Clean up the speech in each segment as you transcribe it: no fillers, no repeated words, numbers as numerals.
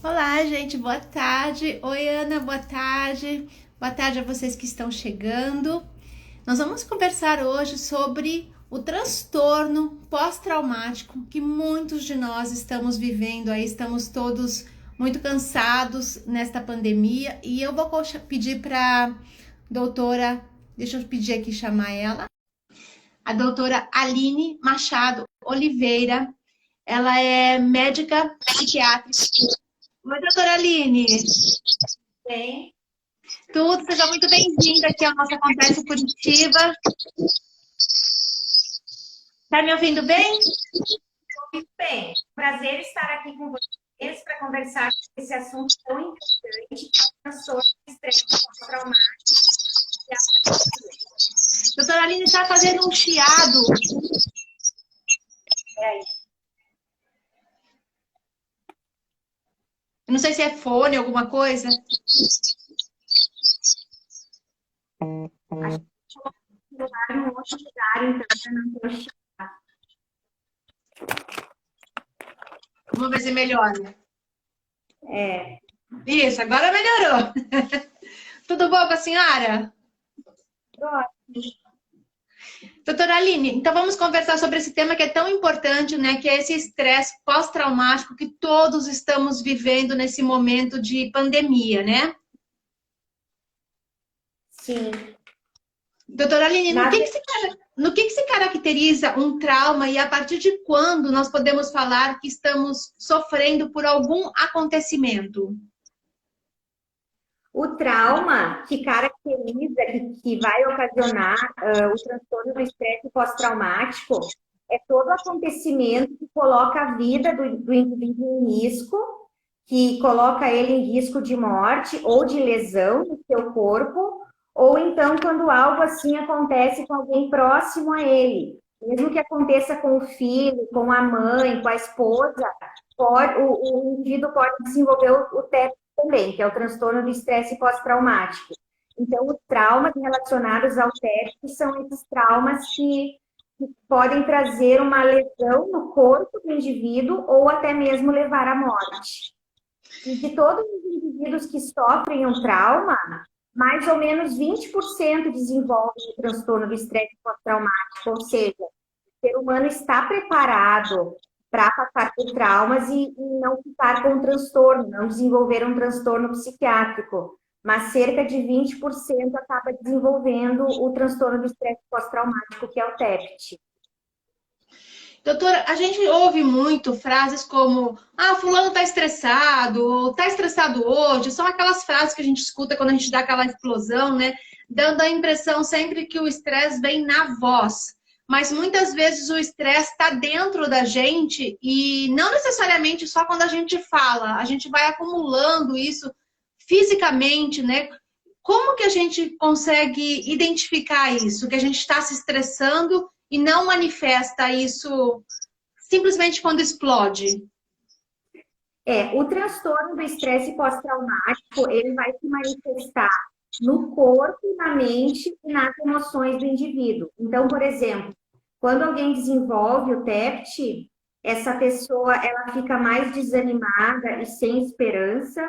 Olá, gente, boa tarde. Oi, Ana, boa tarde. Boa tarde a vocês que estão chegando. Nós vamos conversar hoje sobre o transtorno pós-traumático que muitos de nós estamos vivendo aí, estamos todos muito cansados nesta pandemia e eu vou pedir para doutora, deixa eu pedir aqui chamar ela, a doutora Aline Machado Oliveira. Ela é médica psiquiátrica. Oi, doutora Aline. Bem, tudo, seja muito bem-vinda aqui à nossa Conversa Curitiba. Tá me ouvindo bem? Muito bem, prazer estar aqui com vocês para conversar sobre esse assunto tão importante, que é o transtorno de estresse pós-traumático. Doutora Aline está fazendo um chiado. Eu não sei se é fone, alguma coisa. Acho que vou celular em outro lugar, então, para não ter o chiado. Vamos ver se melhora. É, Isso, agora melhorou. Tudo bom com a senhora? Doutora Aline, então vamos conversar sobre esse tema que é tão importante, né? Que é esse estresse pós-traumático que todos estamos vivendo nesse momento de pandemia, né? sim. Doutora Aline, Na no que se caracteriza um trauma e a partir de quando nós podemos falar que estamos sofrendo por algum acontecimento? O trauma que caracteriza, que vai ocasionar o transtorno do estresse pós-traumático é todo acontecimento que coloca a vida do indivíduo em risco, que coloca ele em risco de morte ou de lesão no seu corpo, ou então quando algo assim acontece com alguém próximo a ele. Mesmo que aconteça com o filho, com a mãe, com a esposa, o indivíduo pode desenvolver o TEP também, que é o transtorno do estresse pós-traumático. Então, os traumas relacionados ao TEP são esses traumas que podem trazer uma lesão no corpo do indivíduo ou até mesmo levar à morte. E de todos os indivíduos que sofrem um trauma, mais ou menos 20% desenvolvem o transtorno do estresse pós-traumático, ou seja, o ser humano está preparado para passar por traumas e não ficar com um transtorno, não desenvolver um transtorno psiquiátrico, mas cerca de 20% acaba desenvolvendo o transtorno do estresse pós-traumático, que é o TEPT. Doutora, a gente ouve muito frases como fulano tá estressado hoje, são aquelas frases que a gente escuta quando a gente dá aquela explosão, né? Dando a impressão sempre que o estresse vem na voz. Mas muitas vezes o estresse está dentro da gente e não necessariamente só quando a gente fala, a gente vai acumulando isso fisicamente, né? Como que a gente consegue identificar isso? Que a gente está se estressando e não manifesta isso simplesmente quando explode? O transtorno do estresse pós-traumático, ele vai se manifestar no corpo, na mente e nas emoções do indivíduo. Então, por exemplo, quando alguém desenvolve o TEPT, essa pessoa ela fica mais desanimada e sem esperança,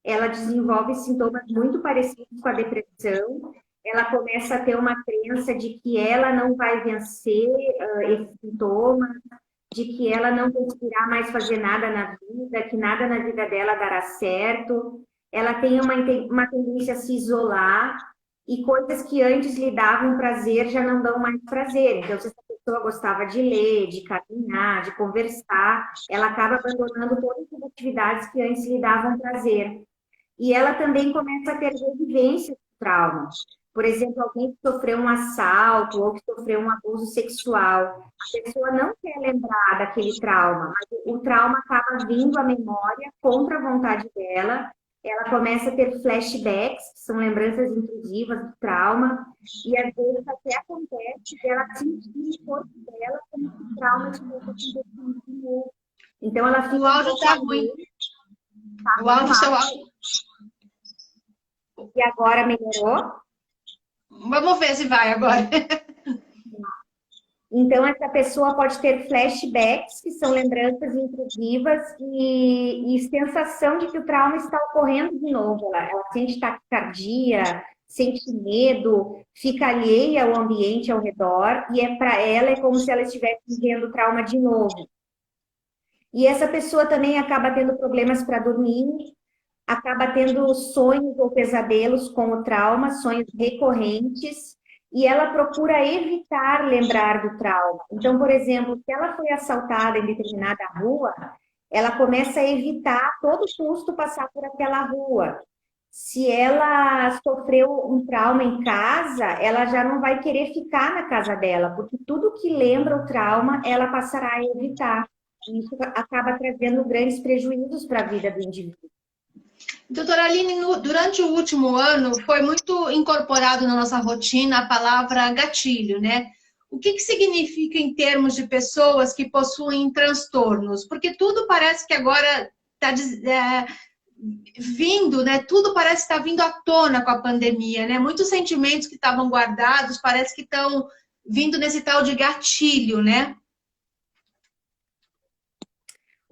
ela desenvolve sintomas muito parecidos com a depressão, ela começa a ter uma crença de que ela não vai vencer esse sintoma, de que ela não conseguirá mais fazer nada na vida, que nada na vida dela dará certo. Ela tem uma tendência a se isolar e coisas que antes lhe davam prazer já não dão mais prazer. Então, se essa pessoa gostava de ler, de caminhar, de conversar, ela acaba abandonando todas as atividades que antes lhe davam prazer. E ela também começa a ter revivências de trauma. Por exemplo, alguém que sofreu um assalto ou que sofreu um abuso sexual. A pessoa não quer lembrar daquele trauma, mas o trauma acaba vindo à memória contra a vontade dela. Ela começa a ter flashbacks, que são lembranças intrusivas do trauma, e às vezes até acontece dela sentir o corpo dela como se o trauma tivesse acontecido de novo. Então ela fica O um áudio pouco tá ruim. O muito áudio, seu mal. áudio. E agora melhorou? Vamos ver se vai agora. Então, essa pessoa pode ter flashbacks, que são lembranças intrusivas, e sensação de que o trauma está ocorrendo de novo. Ela sente taquicardia, sente medo, fica alheia ao ambiente ao redor, e para ela é como se ela estivesse vivendo o trauma de novo. E essa pessoa também acaba tendo problemas para dormir, acaba tendo sonhos ou pesadelos com o trauma, sonhos recorrentes, e ela procura evitar lembrar do trauma. Então, por exemplo, se ela foi assaltada em determinada rua, ela começa a evitar a todo custo passar por aquela rua. Se ela sofreu um trauma em casa, ela já não vai querer ficar na casa dela, porque tudo que lembra o trauma, ela passará a evitar. E isso acaba trazendo grandes prejuízos para a vida do indivíduo. Doutora Aline, durante o último ano foi muito incorporado na nossa rotina a palavra gatilho, né? O que significa em termos de pessoas que possuem transtornos? Porque tudo parece que agora está vindo, né? Tudo parece estar vindo à tona com a pandemia, né? Muitos sentimentos que estavam guardados parece que estão vindo nesse tal de gatilho, né?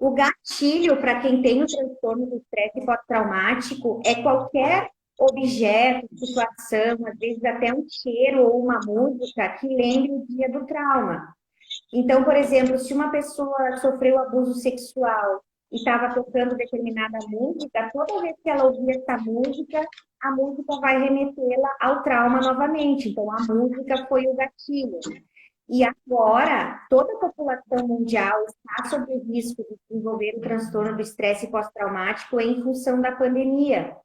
O gatilho, para quem tem o transtorno do estresse pós-traumático, é qualquer objeto, situação, às vezes até um cheiro ou uma música que lembre o dia do trauma. Então, por exemplo, se uma pessoa sofreu abuso sexual e estava tocando determinada música, toda vez que ela ouvir essa música, a música vai remetê-la ao trauma novamente. Então, a música foi o gatilho. E agora, toda a população mundial está sob o risco de desenvolver o transtorno do estresse pós-traumático em função da pandemia.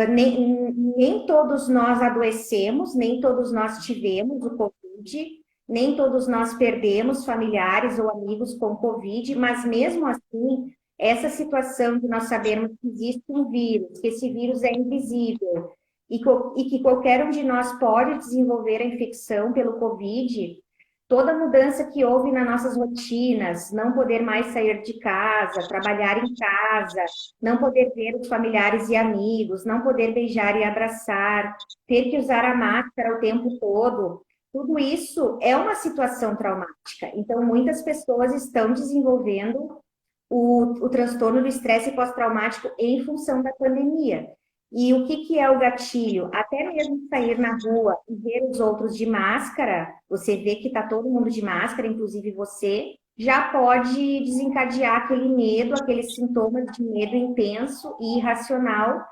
Nem todos nós adoecemos, nem todos nós tivemos o Covid, nem todos nós perdemos familiares ou amigos com Covid, mas mesmo assim, essa situação de nós sabermos que existe um vírus, que esse vírus é invisível e que qualquer um de nós pode desenvolver a infecção pelo Covid, toda mudança que houve nas nossas rotinas, não poder mais sair de casa, trabalhar em casa, não poder ver os familiares e amigos, não poder beijar e abraçar, ter que usar a máscara o tempo todo, tudo isso é uma situação traumática. Então, muitas pessoas estão desenvolvendo o transtorno do estresse pós-traumático em função da pandemia. E o que é o gatilho? Até mesmo sair na rua e ver os outros de máscara, você vê que está todo mundo de máscara, inclusive você, já pode desencadear aquele medo, aqueles sintomas de medo intenso e irracional,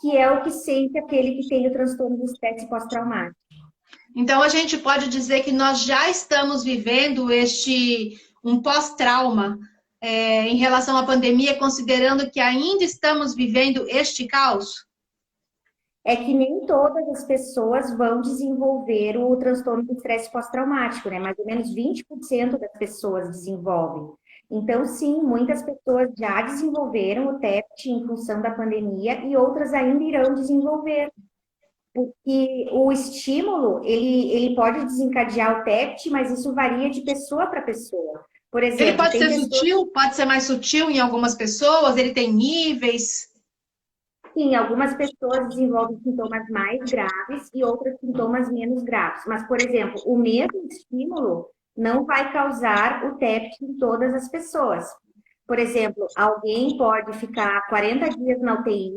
que é o que sente aquele que tem o transtorno do estresse pós-traumático. Então, a gente pode dizer que nós já estamos vivendo um pós-trauma em relação à pandemia, considerando que ainda estamos vivendo este caos? É que nem todas as pessoas vão desenvolver o transtorno do estresse pós-traumático, né? Mais ou menos 20% das pessoas desenvolvem. Então, sim, muitas pessoas já desenvolveram o TEPT em função da pandemia e outras ainda irão desenvolver. Porque o estímulo, ele pode desencadear o TEPT, mas isso varia de pessoa para pessoa. Por exemplo, ele pode ser sutil, pode ser mais sutil em algumas pessoas, ele tem níveis... Sim, algumas pessoas desenvolvem sintomas mais graves e outras sintomas menos graves. Mas, por exemplo, o mesmo estímulo não vai causar o TEPT em todas as pessoas. Por exemplo, alguém pode ficar 40 dias na UTI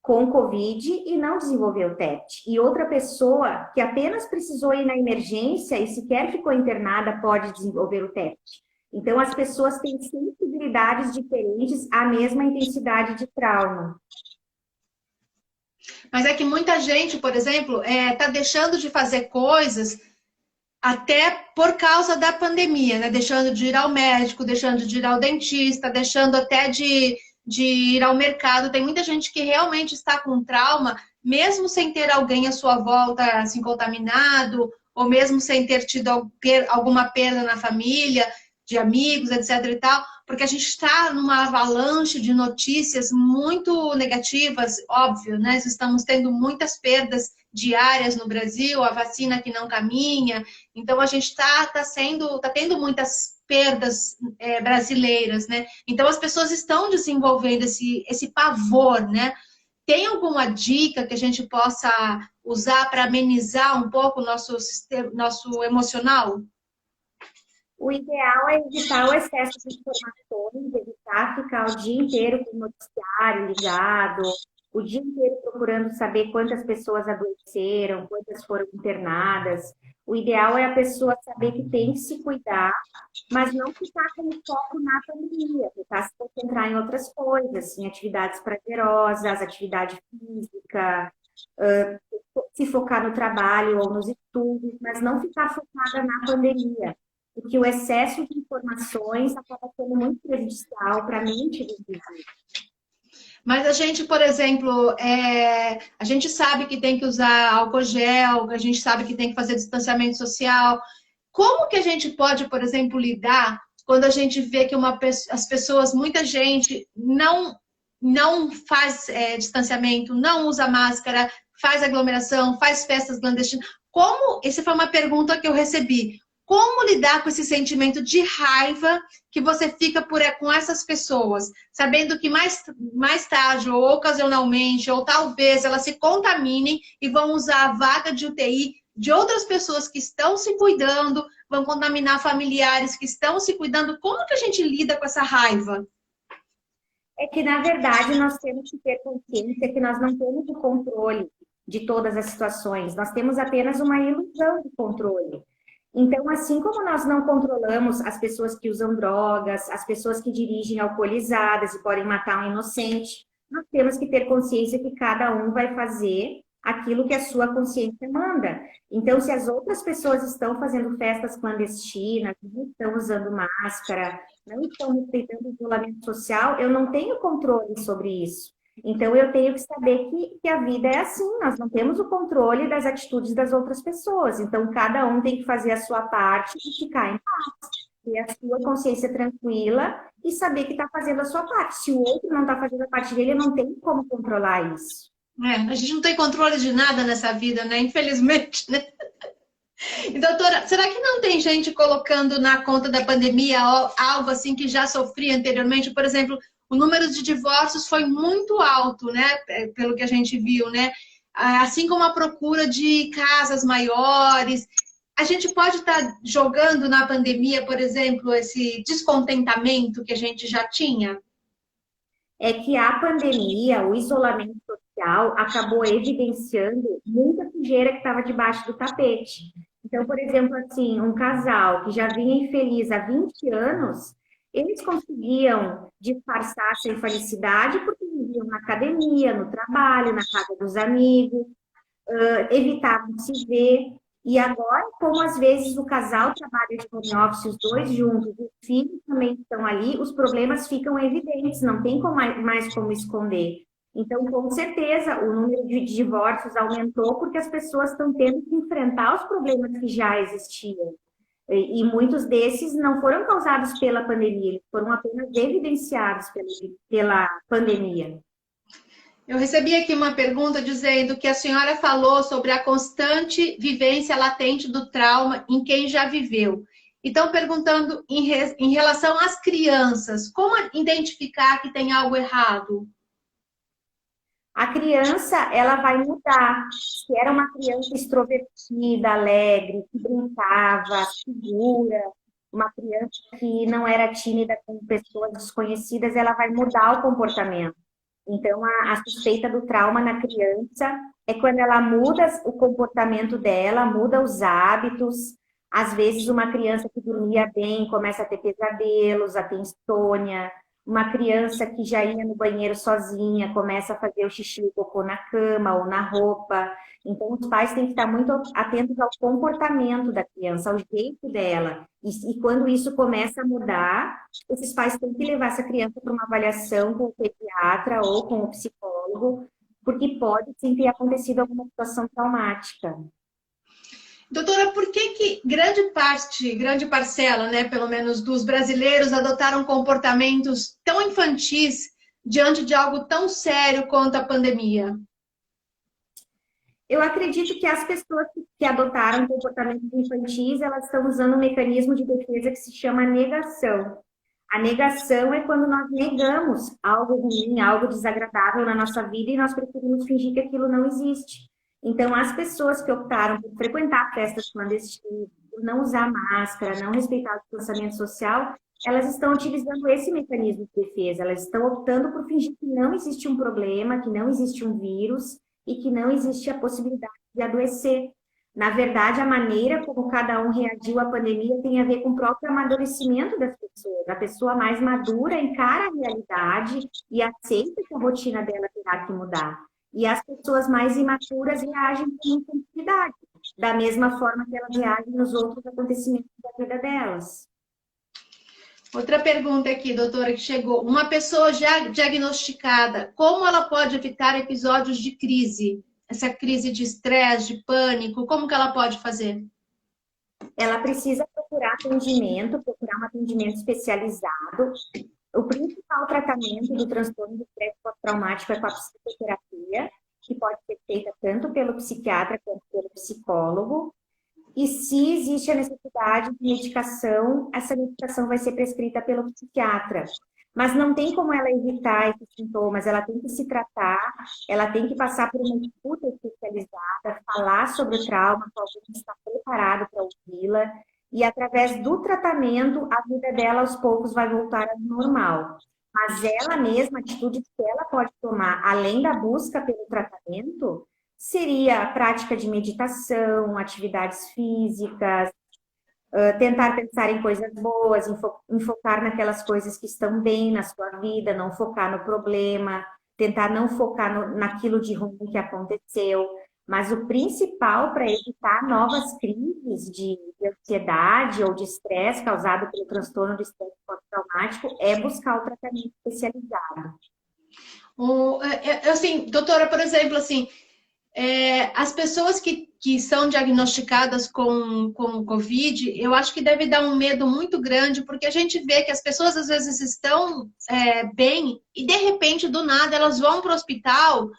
com Covid e não desenvolver o TEPT. E outra pessoa que apenas precisou ir na emergência e sequer ficou internada pode desenvolver o TEPT. Então, as pessoas têm sensibilidades diferentes à mesma intensidade de trauma. Mas é que muita gente, por exemplo, está deixando de fazer coisas até por causa da pandemia, né? Deixando de ir ao médico, deixando de ir ao dentista, deixando até de ir ao mercado. Tem muita gente que realmente está com trauma, mesmo sem ter alguém à sua volta assim contaminado, ou mesmo sem ter tido alguma perda na família, de amigos, etc. e tal, porque a gente está numa avalanche de notícias muito negativas, óbvio, né? Estamos tendo muitas perdas diárias no Brasil, a vacina que não caminha, então a gente está tendo muitas perdas brasileiras, né? Então as pessoas estão desenvolvendo esse pavor, né? Tem alguma dica que a gente possa usar para amenizar um pouco o nosso emocional? O ideal é evitar o excesso de informações, evitar ficar o dia inteiro com o noticiário ligado, o dia inteiro procurando saber quantas pessoas adoeceram, quantas foram internadas. O ideal é a pessoa saber que tem que se cuidar, mas não ficar com o foco na pandemia, tentar se concentrar em outras coisas, em atividades prazerosas, atividade física, se focar no trabalho ou nos estudos, mas não ficar focada na pandemia, porque o excesso de informações acaba sendo muito prejudicial para a mente do indivíduo. Mas a gente, por exemplo, a gente sabe que tem que usar álcool gel, a gente sabe que tem que fazer distanciamento social. Como que a gente pode, por exemplo, lidar quando a gente vê que as pessoas, muita gente, não faz distanciamento, não usa máscara, faz aglomeração, faz festas clandestinas? Essa foi uma pergunta que eu recebi. Como lidar com esse sentimento de raiva que você fica com essas pessoas, sabendo que mais tarde, ou ocasionalmente, ou talvez elas se contaminem e vão usar a vaga de UTI de outras pessoas que estão se cuidando, vão contaminar familiares que estão se cuidando? Como que a gente lida com essa raiva? É que, na verdade, nós temos que ter consciência que nós não temos o controle de todas as situações, nós temos apenas uma ilusão de controle. Então, assim como nós não controlamos as pessoas que usam drogas, as pessoas que dirigem alcoolizadas e podem matar um inocente, nós temos que ter consciência que cada um vai fazer aquilo que a sua consciência manda. Então, se as outras pessoas estão fazendo festas clandestinas, não estão usando máscara, não estão respeitando o isolamento social, eu não tenho controle sobre isso. Então, eu tenho que saber que a vida é assim, nós não temos o controle das atitudes das outras pessoas. Então, cada um tem que fazer a sua parte e ficar em paz, ter a sua consciência tranquila e saber que está fazendo a sua parte. Se o outro não está fazendo a parte dele, não tem como controlar isso. A gente não tem controle de nada nessa vida, né? Infelizmente, né? E, doutora, será que não tem gente colocando na conta da pandemia algo assim que já sofria anteriormente? Por exemplo, o número de divórcios foi muito alto, né? Pelo que a gente viu, né? Assim como a procura de casas maiores. A gente pode estar jogando na pandemia, por exemplo, esse descontentamento que a gente já tinha? É que a pandemia, o isolamento social, acabou evidenciando muita sujeira que estava debaixo do tapete. Então, por exemplo, assim, um casal que já vinha infeliz há 20 anos, eles conseguiam disfarçar essa infelicidade porque viviam na academia, no trabalho, na casa dos amigos, evitavam se ver. E agora, como às vezes o casal trabalha de home office, os dois juntos, os filhos também estão ali, os problemas ficam evidentes, não tem mais como esconder. Então, com certeza, o número de divórcios aumentou porque as pessoas estão tendo que enfrentar os problemas que já existiam. E muitos desses não foram causados pela pandemia, eles foram apenas evidenciados pela pandemia. Eu recebi aqui uma pergunta dizendo que a senhora falou sobre a constante vivência latente do trauma em quem já viveu. Então, perguntando em relação às crianças, como identificar que tem algo errado? A criança, ela vai mudar. Se era uma criança extrovertida, alegre, que brincava, segura, uma criança que não era tímida com pessoas desconhecidas, ela vai mudar o comportamento. Então, a suspeita do trauma na criança é quando ela muda o comportamento dela, muda os hábitos. Às vezes, uma criança que dormia bem começa a ter pesadelos, a ter insônia. Uma criança que já ia no banheiro sozinha começa a fazer o xixi e o cocô na cama ou na roupa. Então, os pais têm que estar muito atentos ao comportamento da criança, ao jeito dela. E quando isso começa a mudar, esses pais têm que levar essa criança para uma avaliação com o pediatra ou com o psicólogo, porque pode sim ter acontecido alguma situação traumática. Doutora, por que grande parcela, né, pelo menos dos brasileiros adotaram comportamentos tão infantis diante de algo tão sério quanto a pandemia? Eu acredito que as pessoas que adotaram comportamentos infantis, elas estão usando um mecanismo de defesa que se chama negação. A negação é quando nós negamos algo ruim, algo desagradável na nossa vida e nós preferimos fingir que aquilo não existe. Então, as pessoas que optaram por frequentar festas clandestinas, por não usar máscara, não respeitar o distanciamento social, elas estão utilizando esse mecanismo de defesa, elas estão optando por fingir que não existe um problema, que não existe um vírus e que não existe a possibilidade de adoecer. Na verdade, a maneira como cada um reagiu à pandemia tem a ver com o próprio amadurecimento das pessoas. A pessoa mais madura encara a realidade e aceita que a rotina dela terá que mudar. E as pessoas mais imaturas reagem com intensidade, da mesma forma que elas reagem nos outros acontecimentos da vida delas. Outra pergunta aqui, doutora, que chegou. Uma pessoa já diagnosticada, como ela pode evitar episódios de crise? Essa crise de estresse, de pânico, como que ela pode fazer? Ela precisa procurar um atendimento especializado. O principal tratamento do transtorno de estresse pós-traumático é com a psicoterapia, que pode ser feita tanto pelo psiquiatra quanto pelo psicólogo. E se existe a necessidade de medicação, essa medicação vai ser prescrita pelo psiquiatra. Mas não tem como ela evitar esses sintomas, ela tem que se tratar, ela tem que passar por uma escuta especializada, falar sobre o trauma, que alguém está preparado para ouvi-la, e através do tratamento, a vida dela aos poucos vai voltar ao normal. Mas ela mesma, a atitude que ela pode tomar, além da busca pelo tratamento, seria a prática de meditação, atividades físicas, tentar pensar em coisas boas, enfocar naquelas coisas que estão bem na sua vida, não focar no problema, tentar não focar naquilo de ruim que aconteceu. Mas o principal para evitar novas crises de ansiedade ou de estresse causado pelo transtorno de estresse pós-traumático é buscar o tratamento especializado. Assim, doutora, por exemplo, assim, as pessoas que são diagnosticadas com Covid, eu acho que deve dar um medo muito grande, porque a gente vê que as pessoas às vezes estão bem e de repente, do nada, elas vão para o hospital.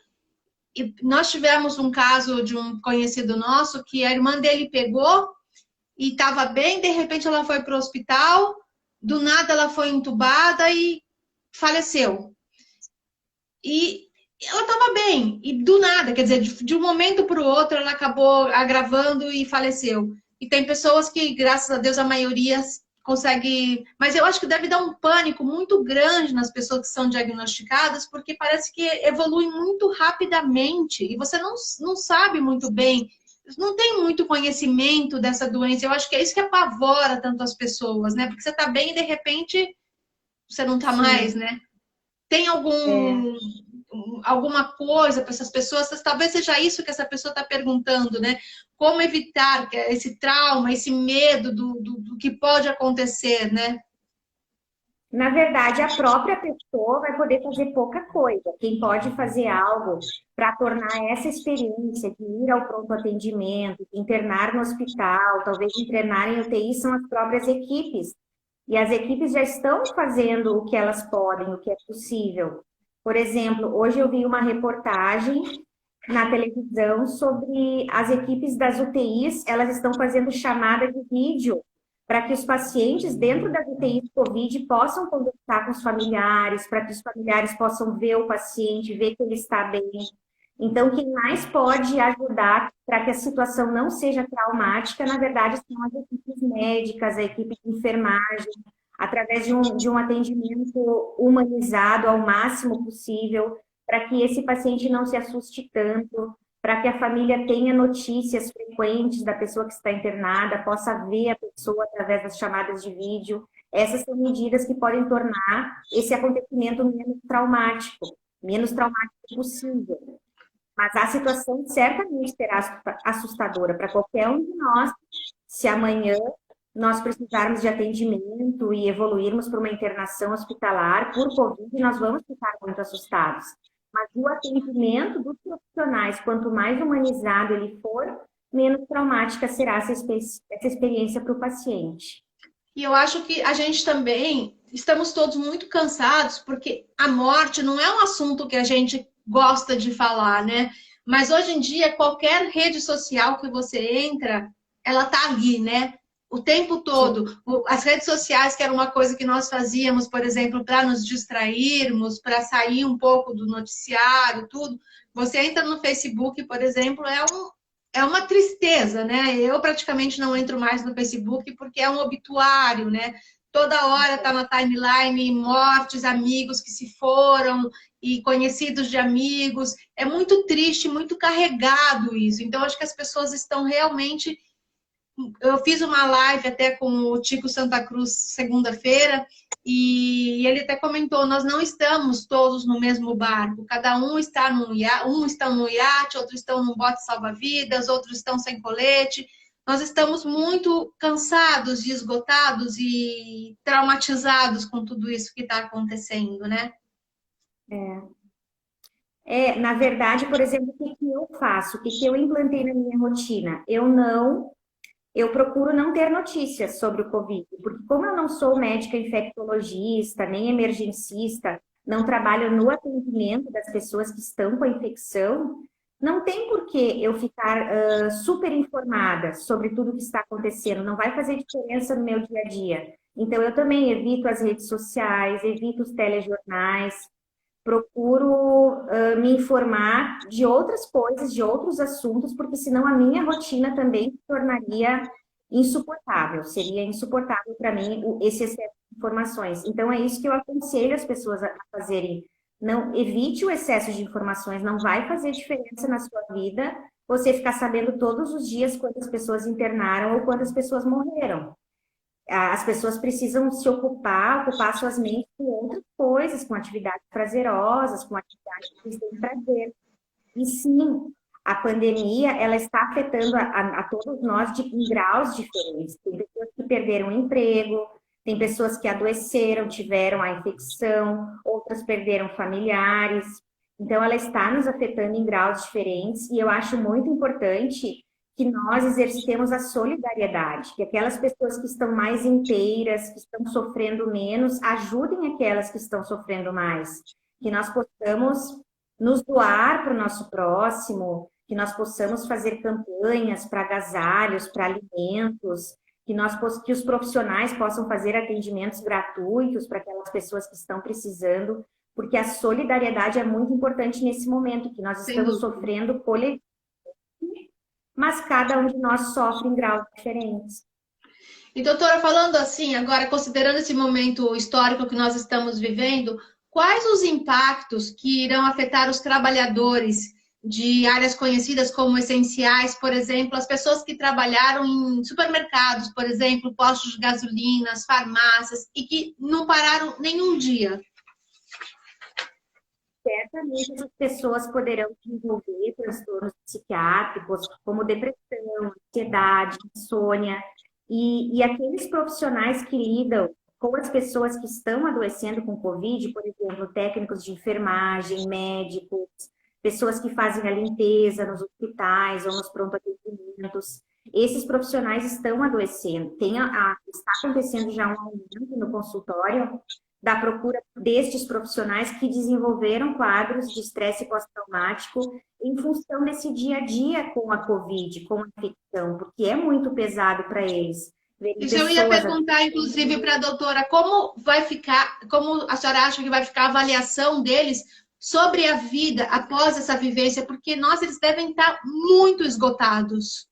E nós tivemos um caso de um conhecido nosso que a irmã dele pegou e estava bem, de repente ela foi para o hospital, do nada ela foi entubada e faleceu. E ela estava bem, e do nada, quer dizer, de um momento para o outro, ela acabou agravando e faleceu. E tem pessoas que, graças a Deus, a maioria consegue... Mas eu acho que deve dar um pânico muito grande nas pessoas que são diagnosticadas, porque parece que evolui muito rapidamente, e você não sabe muito bem, não tem muito conhecimento dessa doença. Eu acho que é isso que apavora tanto as pessoas, né? Porque você está bem e, de repente, você não está mais, né? Tem alguma coisa para essas pessoas? Talvez seja isso que essa pessoa está perguntando, né? Como evitar esse trauma, esse medo do que pode acontecer, né? Na verdade, a própria pessoa vai poder fazer pouca coisa. Quem pode fazer algo para tornar essa experiência de ir ao pronto atendimento, de internar no hospital, talvez internar em UTI, são as próprias equipes. E as equipes já estão fazendo o que elas podem, o que é possível. Por exemplo, hoje eu vi uma reportagem na televisão sobre as equipes das UTIs, elas estão fazendo chamada de vídeo para que os pacientes dentro das UTIs Covid possam conversar com os familiares, para que os familiares possam ver o paciente, ver que ele está bem. Então, quem mais pode ajudar para que a situação não seja traumática, na verdade, são as equipes médicas, a equipe de enfermagem, através de um atendimento humanizado ao máximo possível, para que esse paciente não se assuste tanto, para que a família tenha notícias frequentes da pessoa que está internada, possa ver a pessoa através das chamadas de vídeo. Essas são medidas que podem tornar esse acontecimento menos traumático possível. Mas a situação certamente será assustadora para qualquer um de nós, se amanhã nós precisarmos de atendimento e evoluirmos para uma internação hospitalar por Covid, nós vamos ficar muito assustados. Mas o atendimento dos profissionais, quanto mais humanizado ele for, menos traumática será essa experiência para o paciente. E eu acho que a gente também, estamos todos muito cansados, porque a morte não é um assunto que a gente gosta de falar, né? Mas hoje em dia, qualquer rede social que você entra, ela tá ali, né? O tempo todo. As redes sociais, que era uma coisa que nós fazíamos, por exemplo, para nos distrairmos, para sair um pouco do noticiário, tudo. Você entra no Facebook, por exemplo, é uma tristeza, né? Eu praticamente não entro mais no Facebook porque é um obituário, né? Toda hora tá na timeline mortes, amigos que se foram e conhecidos de amigos. É muito triste, muito carregado isso. Então, acho que as pessoas estão realmente. Eu fiz uma live até com o Tico Santa Cruz segunda-feira e ele até comentou, nós não estamos todos no mesmo barco, cada um está no iate, outros estão num bote salva-vidas, outros estão sem colete. Nós estamos muito cansados e esgotados e traumatizados com tudo isso que está acontecendo, né? Na verdade, por exemplo, o que que eu faço? O que que eu implantei na minha rotina? Eu procuro não ter notícias sobre o Covid, porque como eu não sou médica infectologista, nem emergencista, não trabalho no atendimento das pessoas que estão com a infecção, não tem por que eu ficar super informada sobre tudo que está acontecendo, não vai fazer diferença no meu dia a dia. Então, eu também evito as redes sociais, evito os telejornais, procuro me informar de outras coisas, de outros assuntos, porque senão a minha rotina também se tornaria insuportável, seria insuportável para mim esse excesso de informações. Então é isso que eu aconselho as pessoas a fazerem. Não evite o excesso de informações, não vai fazer diferença na sua vida você ficar sabendo todos os dias quantas pessoas internaram ou quantas pessoas morreram. As pessoas precisam se ocupar suas mentes com outras coisas, com atividades prazerosas, com atividades que lhes têm prazer. E sim, a pandemia, ela está afetando a todos nós em graus diferentes. Tem pessoas que perderam o emprego, tem pessoas que adoeceram, tiveram a infecção, outras perderam familiares. Então, ela está nos afetando em graus diferentes e eu acho muito importante que nós exercitemos a solidariedade, que aquelas pessoas que estão mais inteiras, que estão sofrendo menos, ajudem aquelas que estão sofrendo mais. Que nós possamos nos doar para o nosso próximo, que nós possamos fazer campanhas para agasalhos, para alimentos, que os profissionais possam fazer atendimentos gratuitos para aquelas pessoas que estão precisando, porque a solidariedade é muito importante nesse momento, que nós estamos sofrendo coletivamente, mas cada um de nós sofre em graus diferentes. E doutora, falando assim, agora considerando esse momento histórico que nós estamos vivendo, quais os impactos que irão afetar os trabalhadores de áreas conhecidas como essenciais, por exemplo, as pessoas que trabalharam em supermercados, por exemplo, postos de gasolinas, farmácias, e que não pararam nenhum dia? Certamente essas pessoas poderão desenvolver transtornos psiquiátricos, como depressão, ansiedade, insônia, e aqueles profissionais que lidam com as pessoas que estão adoecendo com Covid, por exemplo, técnicos de enfermagem, médicos, pessoas que fazem a limpeza nos hospitais ou nos pronto-atendimentos, esses profissionais estão adoecendo. Está acontecendo já um aumento no consultório da procura destes profissionais que desenvolveram quadros de estresse pós-traumático em função desse dia a dia com a Covid, com a infecção, porque é muito pesado para eles. Isso eu ia perguntar, inclusive, para a doutora, como vai ficar, como a senhora acha que vai ficar a avaliação deles sobre a vida após essa vivência? Porque, eles devem estar muito esgotados.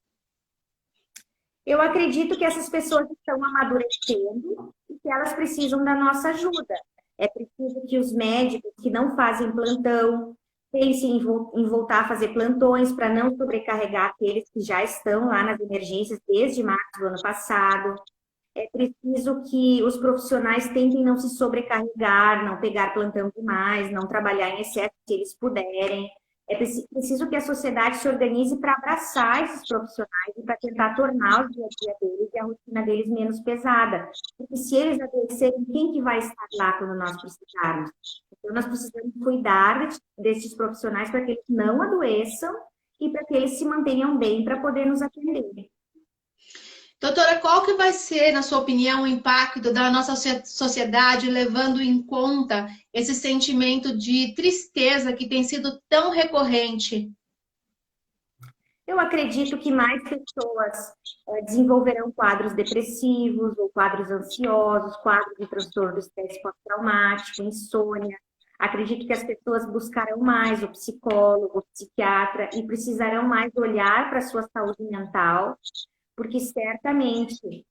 Eu acredito que essas pessoas estão amadurecendo e que elas precisam da nossa ajuda. É preciso que os médicos que não fazem plantão pensem em voltar a fazer plantões para não sobrecarregar aqueles que já estão lá nas emergências desde março do ano passado. É preciso que os profissionais tentem não se sobrecarregar, não pegar plantão demais, não trabalhar em excesso se eles puderem. É preciso que a sociedade se organize para abraçar esses profissionais e para tentar tornar o dia a dia deles e a rotina deles menos pesada. Porque se eles adoecerem, quem que vai estar lá quando nós precisarmos? Então, nós precisamos cuidar desses profissionais para que eles não adoeçam e para que eles se mantenham bem para poder nos atender. Doutora, qual que vai ser, na sua opinião, o impacto da nossa sociedade, levando em conta esse sentimento de tristeza que tem sido tão recorrente? Eu acredito que mais pessoas desenvolverão quadros depressivos ou quadros ansiosos, quadros de transtorno do estresse pós-traumático, insônia. Acredito que as pessoas buscarão mais o psicólogo, o psiquiatra e precisarão mais olhar para a sua saúde mental, porque certamente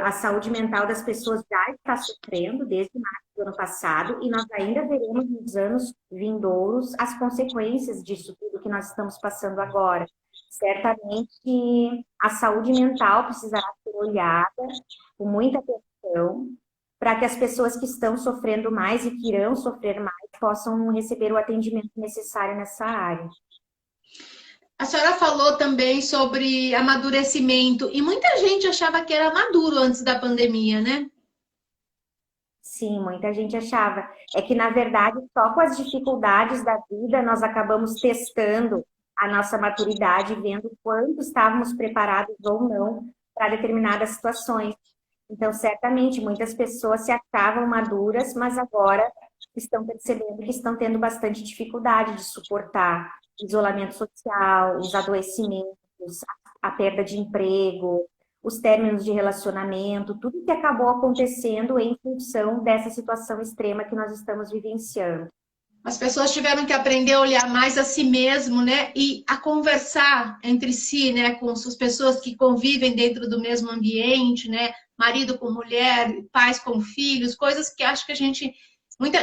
a saúde mental das pessoas já está sofrendo desde março do ano passado e nós ainda veremos nos anos vindouros as consequências disso tudo que nós estamos passando agora. Certamente a saúde mental precisará ser olhada com muita atenção para que as pessoas que estão sofrendo mais e que irão sofrer mais possam receber o atendimento necessário nessa área. A senhora falou também sobre amadurecimento, e muita gente achava que era maduro antes da pandemia, né? Sim, muita gente achava. É que, na verdade, só com as dificuldades da vida nós acabamos testando a nossa maturidade, vendo quanto estávamos preparados ou não para determinadas situações. Então, certamente, muitas pessoas se achavam maduras, mas agora estão percebendo que estão tendo bastante dificuldade de suportar o isolamento social, os adoecimentos, a perda de emprego, os términos de relacionamento, tudo que acabou acontecendo em função dessa situação extrema que nós estamos vivenciando. As pessoas tiveram que aprender a olhar mais a si mesmo, né? E a conversar entre si, né? Com as pessoas que convivem dentro do mesmo ambiente, né? Marido com mulher, pais com filhos, coisas que acho que a gente...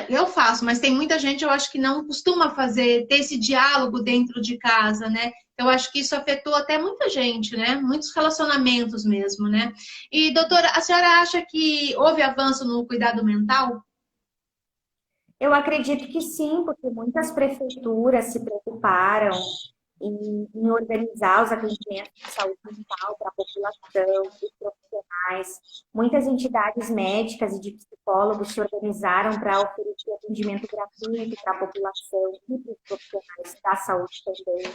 eu faço, mas tem muita gente, eu acho que não costuma fazer, ter esse diálogo dentro de casa, né? Eu acho que isso afetou até muita gente, né? Muitos relacionamentos mesmo, né? E, doutora, a senhora acha que houve avanço no cuidado mental? Eu acredito que sim, porque muitas prefeituras se preocuparam em organizar os atendimentos de saúde mental para a população, os profissionais. Muitas entidades médicas e de psicólogos se organizaram para oferecer atendimento gratuito para a população e para os profissionais da saúde também.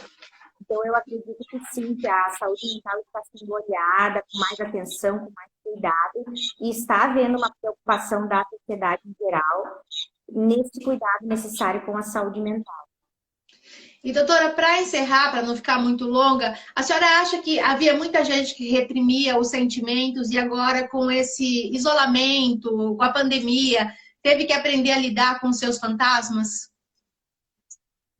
Então, eu acredito que sim, que a saúde mental está sendo olhada com mais atenção, com mais cuidado, e está havendo uma preocupação da sociedade em geral nesse cuidado necessário com a saúde mental. E, doutora, para encerrar, para não ficar muito longa, a senhora acha que havia muita gente que reprimia os sentimentos e agora, com esse isolamento, com a pandemia, teve que aprender a lidar com seus fantasmas?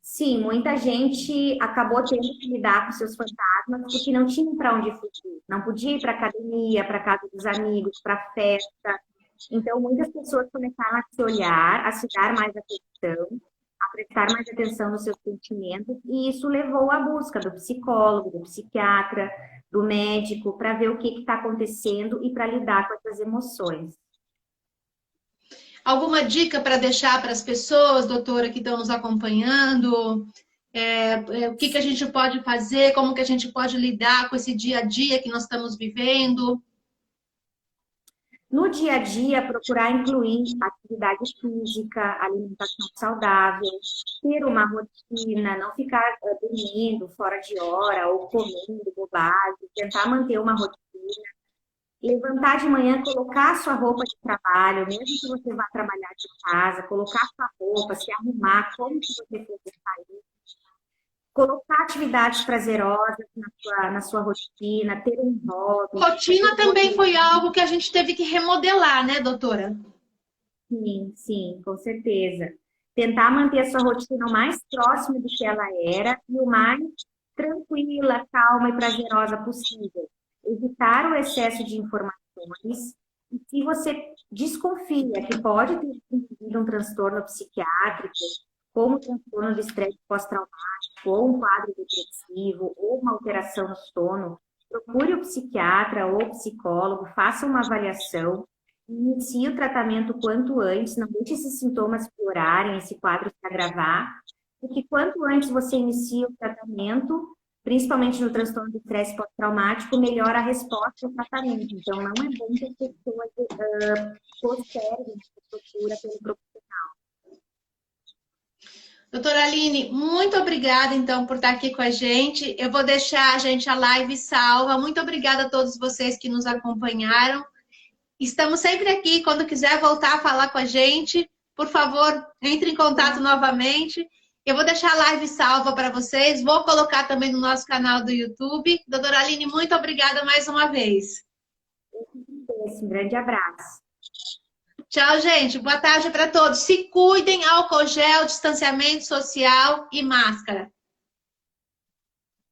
Sim, muita gente acabou tendo que lidar com seus fantasmas porque não tinha para onde fugir. Não podia ir para academia, para casa dos amigos, para festa. Então, muitas pessoas começaram a se olhar, a se dar mais atenção, a prestar mais atenção nos seus sentimentos, e isso levou à busca do psicólogo, do psiquiatra, do médico, para ver o que está acontecendo e para lidar com essas emoções. Alguma dica para deixar para as pessoas, doutora, que estão nos acompanhando? O que a gente pode fazer? Como que a gente pode lidar com esse dia a dia que nós estamos vivendo? No dia a dia, procurar incluir atividade física, alimentação saudável, ter uma rotina, não ficar dormindo fora de hora ou comendo bobagem, tentar manter uma rotina. Levantar de manhã, colocar a sua roupa de trabalho, mesmo que você vá trabalhar de casa, colocar a sua roupa, se arrumar como se você fosse sair. Colocar atividades prazerosas na sua rotina, ter um hobby. Rotina também foi algo que a gente teve que remodelar, né, doutora? Sim, sim, com certeza. Tentar manter a sua rotina o mais próximo do que ela era e o mais tranquila, calma e prazerosa possível. Evitar o excesso de informações. E se você desconfia que pode ter desenvolvido um transtorno psiquiátrico, como o transtorno de estresse pós-traumático, ou um quadro depressivo, ou uma alteração no sono, procure o psiquiatra ou o psicólogo, faça uma avaliação, inicie o tratamento quanto antes, não deixe esses sintomas piorarem, esse quadro se agravar, porque quanto antes você inicia o tratamento, principalmente no transtorno de estresse pós-traumático, melhora a resposta ao tratamento. Então, não é bom que as pessoas posterguem a procura pelo profissional. Doutora Aline, muito obrigada, então, por estar aqui com a gente. Eu vou deixar, gente, a live salva. Muito obrigada a todos vocês que nos acompanharam. Estamos sempre aqui. Quando quiser voltar a falar com a gente, por favor, entre em contato novamente. Eu vou deixar a live salva para vocês. Vou colocar também no nosso canal do YouTube. Doutora Aline, muito obrigada mais uma vez. Um grande abraço. Tchau, gente. Boa tarde para todos. Se cuidem, álcool gel, distanciamento social e máscara.